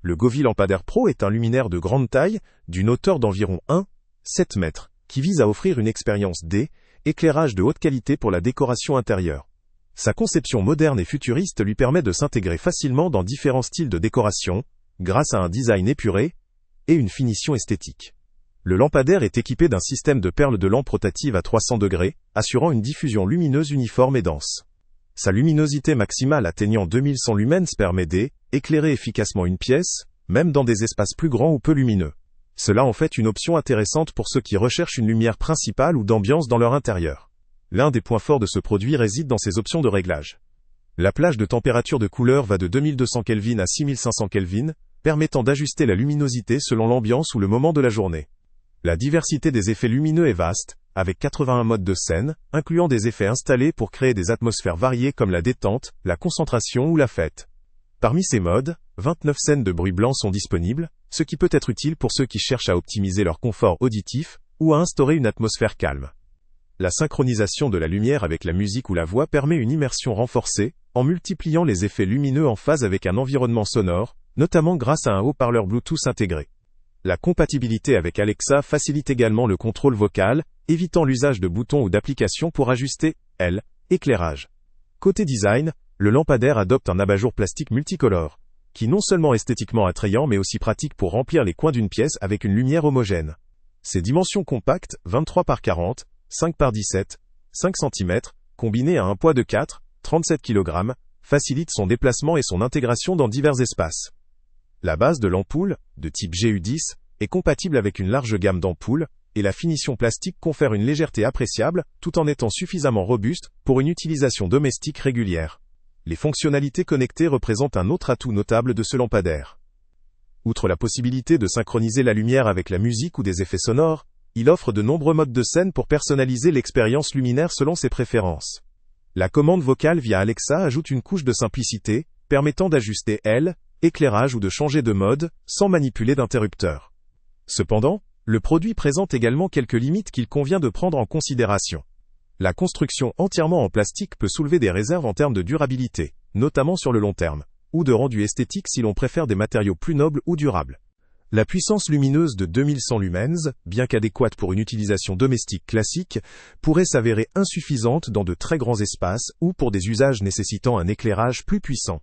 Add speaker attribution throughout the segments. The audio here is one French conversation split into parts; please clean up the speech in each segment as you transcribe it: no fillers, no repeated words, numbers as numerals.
Speaker 1: Le Govee Lampadaire Pro est un luminaire de grande taille, d'une hauteur d'environ 1,7 m, qui vise à offrir une expérience d'éclairage de haute qualité pour la décoration intérieure. Sa conception moderne et futuriste lui permet de s'intégrer facilement dans différents styles de décoration, grâce à un design épuré et une finition esthétique. Le lampadaire est équipé d'un système de perles de lampe rotative à 300 degrés, assurant une diffusion lumineuse uniforme et dense. Sa luminosité maximale atteignant 2100 lumens permet d'éclairer efficacement une pièce, même dans des espaces plus grands ou peu lumineux. Cela en fait une option intéressante pour ceux qui recherchent une lumière principale ou d'ambiance dans leur intérieur. L'un des points forts de ce produit réside dans ses options de réglage. La plage de température de couleur va de 2200 Kelvin à 6500 Kelvin, permettant d'ajuster la luminosité selon l'ambiance ou le moment de la journée. La diversité des effets lumineux est vaste, avec 81 modes de scène, incluant des effets installés pour créer des atmosphères variées comme la détente, la concentration ou la fête. Parmi ces modes, 29 scènes de bruit blanc sont disponibles, ce qui peut être utile pour ceux qui cherchent à optimiser leur confort auditif ou à instaurer une atmosphère calme. La synchronisation de la lumière avec la musique ou la voix permet une immersion renforcée, en multipliant les effets lumineux en phase avec un environnement sonore, notamment grâce à un haut-parleur Bluetooth intégré. La compatibilité avec Alexa facilite également le contrôle vocal, évitant l'usage de boutons ou d'applications pour ajuster l'éclairage. Côté design, le lampadaire adopte un abat-jour plastique multicolore, qui non seulement esthétiquement attrayant mais aussi pratique pour remplir les coins d'une pièce avec une lumière homogène. Ses dimensions compactes, 23 par 40, 5 par 17, 5 cm, combinées à un poids de 37 kg, facilitent son déplacement et son intégration dans divers espaces. La base de l'ampoule, de type GU10, est compatible avec une large gamme d'ampoules, et la finition plastique confère une légèreté appréciable, tout en étant suffisamment robuste pour une utilisation domestique régulière. Les fonctionnalités connectées représentent un autre atout notable de ce lampadaire. Outre la possibilité de synchroniser la lumière avec la musique ou des effets sonores, il offre de nombreux modes de scène pour personnaliser l'expérience luminaire selon ses préférences. La commande vocale via Alexa ajoute une couche de simplicité, permettant d'ajuster l'éclairage ou de changer de mode, sans manipuler d'interrupteur. Cependant, le produit présente également quelques limites qu'il convient de prendre en considération. La construction entièrement en plastique peut soulever des réserves en termes de durabilité, notamment sur le long terme, ou de rendu esthétique si l'on préfère des matériaux plus nobles ou durables. La puissance lumineuse de 2100 lumens, bien qu'adéquate pour une utilisation domestique classique, pourrait s'avérer insuffisante dans de très grands espaces ou pour des usages nécessitant un éclairage plus puissant.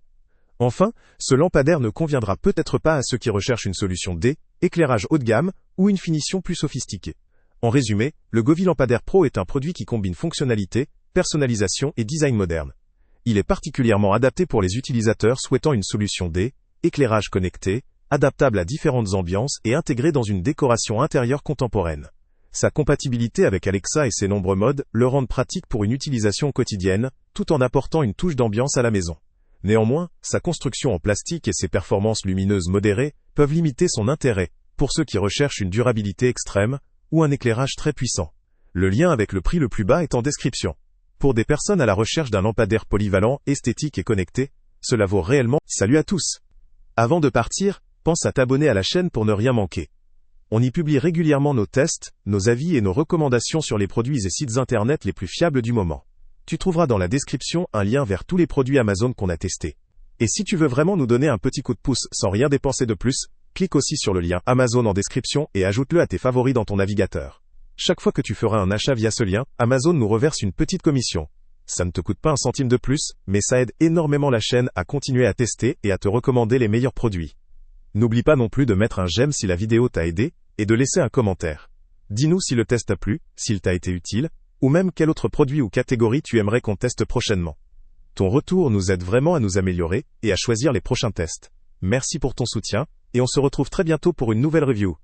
Speaker 1: Enfin, ce lampadaire ne conviendra peut-être pas à ceux qui recherchent une solution d'éclairage haut de gamme ou une finition plus sophistiquée. En résumé, le Govee Lampadaire Pro est un produit qui combine fonctionnalité, personnalisation et design moderne. Il est particulièrement adapté pour les utilisateurs souhaitant une solution d'éclairage connecté, adaptable à différentes ambiances et intégré dans une décoration intérieure contemporaine. Sa compatibilité avec Alexa et ses nombreux modes le rendent pratique pour une utilisation quotidienne, tout en apportant une touche d'ambiance à la maison. Néanmoins, sa construction en plastique et ses performances lumineuses modérées peuvent limiter son intérêt pour ceux qui recherchent une durabilité extrême ou un éclairage très puissant. Le lien avec le prix le plus bas est en description. Pour des personnes à la recherche d'un lampadaire polyvalent, esthétique et connecté, cela vaut réellement. Salut à tous! Avant de partir, pense à t'abonner à la chaîne pour ne rien manquer. On y publie régulièrement nos tests, nos avis et nos recommandations sur les produits et sites internet les plus fiables du moment. Tu trouveras dans la description un lien vers tous les produits Amazon qu'on a testés. Et si tu veux vraiment nous donner un petit coup de pouce sans rien dépenser de plus, clique aussi sur le lien Amazon en description et ajoute-le à tes favoris dans ton navigateur. Chaque fois que tu feras un achat via ce lien, Amazon nous reverse une petite commission. Ça ne te coûte pas un centime de plus, mais ça aide énormément la chaîne à continuer à tester et à te recommander les meilleurs produits. N'oublie pas non plus de mettre un j'aime si la vidéo t'a aidé, et de laisser un commentaire. Dis-nous si le test t'a plu, s'il t'a été utile, ou même quel autre produit ou catégorie tu aimerais qu'on teste prochainement. Ton retour nous aide vraiment à nous améliorer, et à choisir les prochains tests. Merci pour ton soutien, et on se retrouve très bientôt pour une nouvelle review.